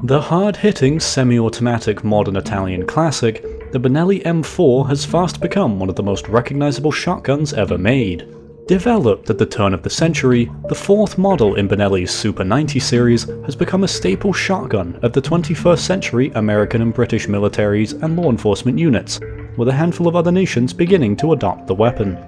The hard-hitting, semi-automatic modern Italian classic, the Benelli M4 has fast become one of the most recognizable shotguns ever made. Developed at the turn of the century, the fourth model in Benelli's Super 90 series has become a staple shotgun of the 21st century American and British militaries and law enforcement units, with a handful of other nations beginning to adopt the weapon.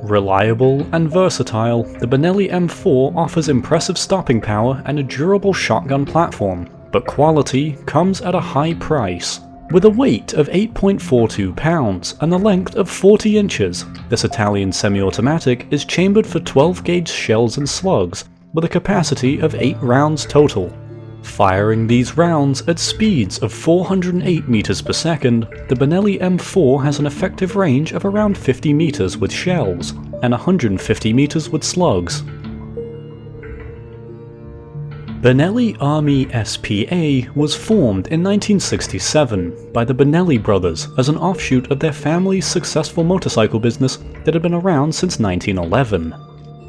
Reliable and versatile, the Benelli M4 offers impressive stopping power and a durable shotgun platform, but quality comes at a high price. With a weight of 8.42 pounds and a length of 40 inches, this Italian semi-automatic is chambered for 12-gauge shells and slugs, with a capacity of 8 rounds total. Firing these rounds at speeds of 408 meters per second, the Benelli M4 has an effective range of around 50 meters with shells, and 150 meters with slugs. Benelli Army SPA was formed in 1967 by the Benelli brothers as an offshoot of their family's successful motorcycle business that had been around since 1911.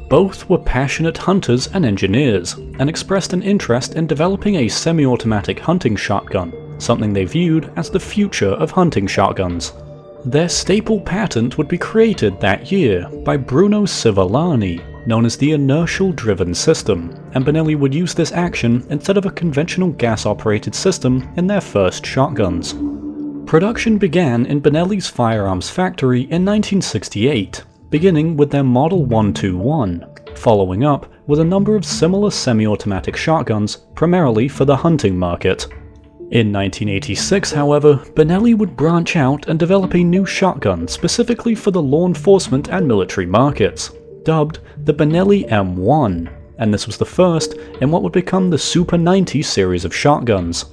Both were passionate hunters and engineers, and expressed an interest in developing a semi-automatic hunting shotgun, something they viewed as the future of hunting shotguns. Their staple patent would be created that year by Bruno Civillani, known as the inertial-driven system, and Benelli would use this action instead of a conventional gas-operated system in their first shotguns. Production began in Benelli's firearms factory in 1968, beginning with their Model 121, following up with a number of similar semi-automatic shotguns, primarily for the hunting market. In 1986, however, Benelli would branch out and develop a new shotgun specifically for the law enforcement and military markets, dubbed the Benelli M1, and this was the first in what would become the Super 90 series of shotguns.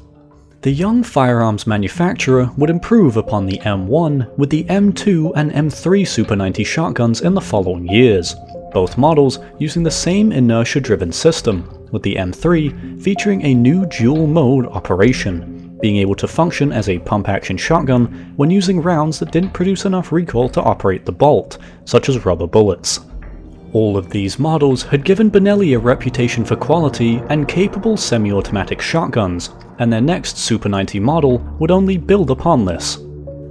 The young firearms manufacturer would improve upon the M1 with the M2 and M3 Super 90 shotguns in the following years, both models using the same inertia-driven system, with the M3 featuring a new dual-mode operation, being able to function as a pump-action shotgun when using rounds that didn't produce enough recoil to operate the bolt, such as rubber bullets. All of these models had given Benelli a reputation for quality and capable semi-automatic shotguns, and their next Super 90 model would only build upon this.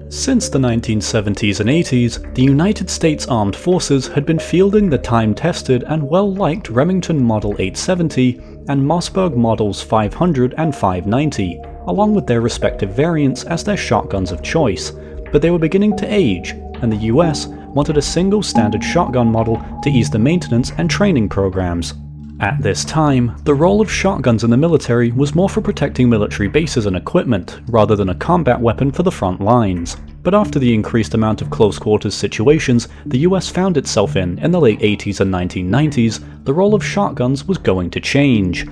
Since the 1970s and 80s, the United States Armed Forces had been fielding the time-tested and well-liked Remington Model 870 and Mossberg Models 500 and 590, along with their respective variants as their shotguns of choice, but they were beginning to age, and the US wanted a single standard shotgun model to ease the maintenance and training programs. At this time, the role of shotguns in the military was more for protecting military bases and equipment, rather than a combat weapon for the front lines. But after the increased amount of close-quarters situations the US found itself in the late 80s and 1990s, the role of shotguns was going to change.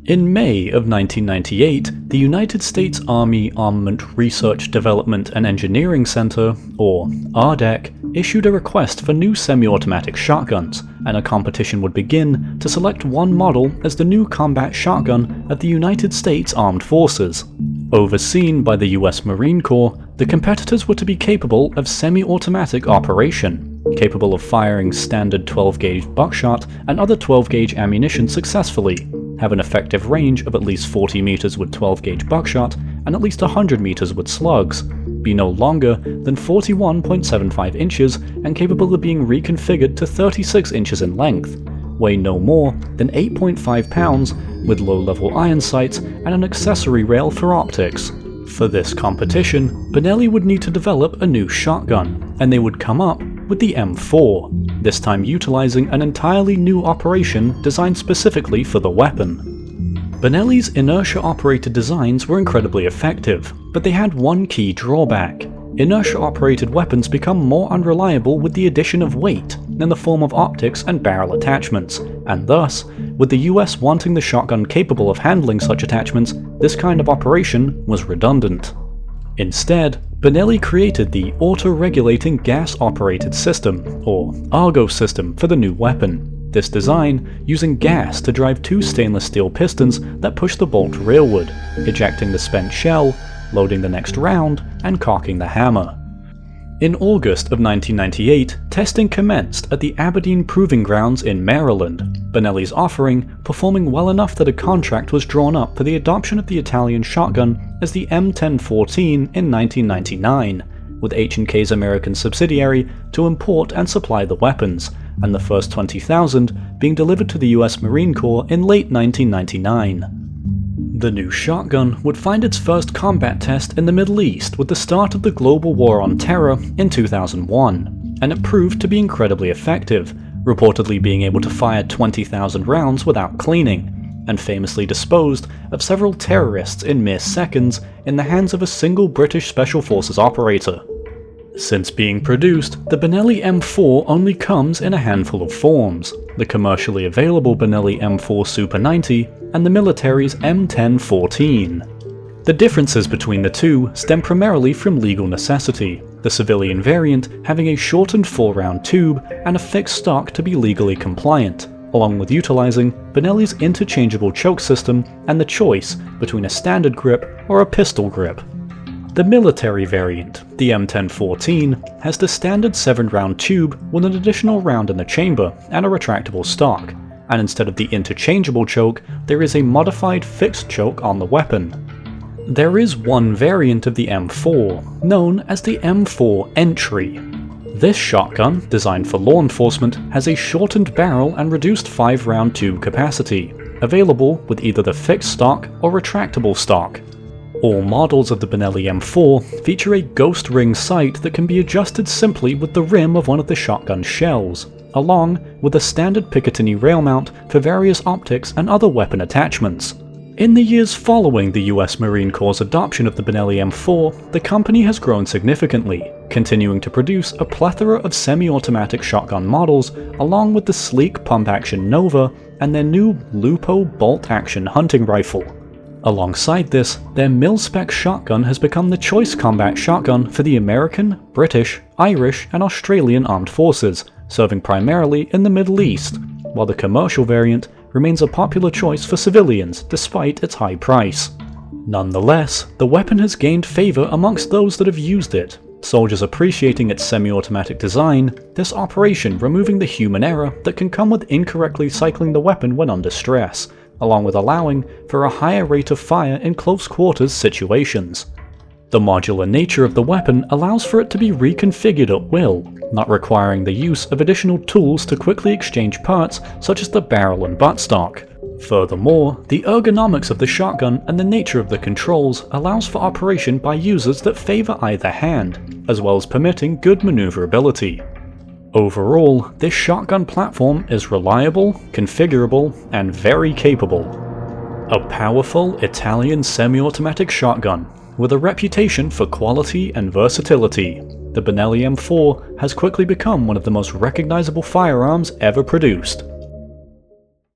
In May of 1998, the United States Army Armament Research Development and Engineering Center, or RDEC, issued a request for new semi-automatic shotguns, and a competition would begin to select one model as the new combat shotgun of the United States Armed Forces. Overseen by the US Marine Corps, the competitors were to be capable of semi-automatic operation, capable of firing standard 12-gauge buckshot and other 12-gauge ammunition successfully, have an effective range of at least 40 meters with 12-gauge buckshot and at least 100 meters with slugs, be no longer than 41.75 inches and capable of being reconfigured to 36 inches in length, weigh no more than 8.5 pounds with low-level iron sights and an accessory rail for optics. For this competition, Benelli would need to develop a new shotgun, and they would come up with the M4, this time utilizing an entirely new operation designed specifically for the weapon. Benelli's inertia-operated designs were incredibly effective, but they had one key drawback. Inertia-operated weapons become more unreliable with the addition of weight in the form of optics and barrel attachments, and thus, with the US wanting the shotgun capable of handling such attachments, this kind of operation was redundant. Instead, Benelli created the auto-regulating gas-operated system, or Argo system, for the new weapon. This design using gas to drive two stainless steel pistons that push the bolt rearward, ejecting the spent shell, loading the next round, and cocking the hammer. In August of 1998, testing commenced at the Aberdeen Proving Grounds in Maryland, Benelli's offering performing well enough that a contract was drawn up for the adoption of the Italian shotgun as the M1014 in 1999, with H&K's American subsidiary to import and supply the weapons, and the first 20,000 being delivered to the US Marine Corps in late 1999. The new shotgun would find its first combat test in the Middle East with the start of the global war on terror in 2001, and it proved to be incredibly effective, reportedly being able to fire 20,000 rounds without cleaning, and famously disposed of several terrorists in mere seconds in the hands of a single British Special Forces operator. Since being produced, the Benelli M4 only comes in a handful of forms: the commercially available Benelli M4 Super 90 and the military's M1014. The differences between the two stem primarily from legal necessity, the civilian variant having a shortened 4-round tube and a fixed stock to be legally compliant, along with utilizing Benelli's interchangeable choke system and the choice between a standard grip or a pistol grip. The military variant, the M1014, has the standard 7-round tube with an additional round in the chamber and a retractable stock, and instead of the interchangeable choke, there is a modified fixed choke on the weapon. There is one variant of the M4, known as the M4 Entry. This shotgun, designed for law enforcement, has a shortened barrel and reduced 5-round tube capacity, available with either the fixed stock or retractable stock. All models of the Benelli M4 feature a ghost ring sight that can be adjusted simply with the rim of one of the shotgun's shells, along with a standard Picatinny rail mount for various optics and other weapon attachments. In the years following the US Marine Corps' adoption of the Benelli M4, the company has grown significantly, continuing to produce a plethora of semi-automatic shotgun models along with the sleek pump-action Nova and their new Lupo bolt-action hunting rifle. Alongside this, their mil-spec shotgun has become the choice combat shotgun for the American, British, Irish, and Australian armed forces, serving primarily in the Middle East, while the commercial variant remains a popular choice for civilians despite its high price. Nonetheless, the weapon has gained favor amongst those that have used it, soldiers appreciating its semi-automatic design, this operation removing the human error that can come with incorrectly cycling the weapon when under stress, along with allowing for a higher rate of fire in close quarters situations. The modular nature of the weapon allows for it to be reconfigured at will, not requiring the use of additional tools to quickly exchange parts such as the barrel and buttstock. Furthermore, the ergonomics of the shotgun and the nature of the controls allows for operation by users that favor either hand, as well as permitting good maneuverability. Overall, this shotgun platform is reliable, configurable, and very capable. A powerful Italian semi-automatic shotgun with a reputation for quality and versatility, the Benelli M4 has quickly become one of the most recognizable firearms ever produced.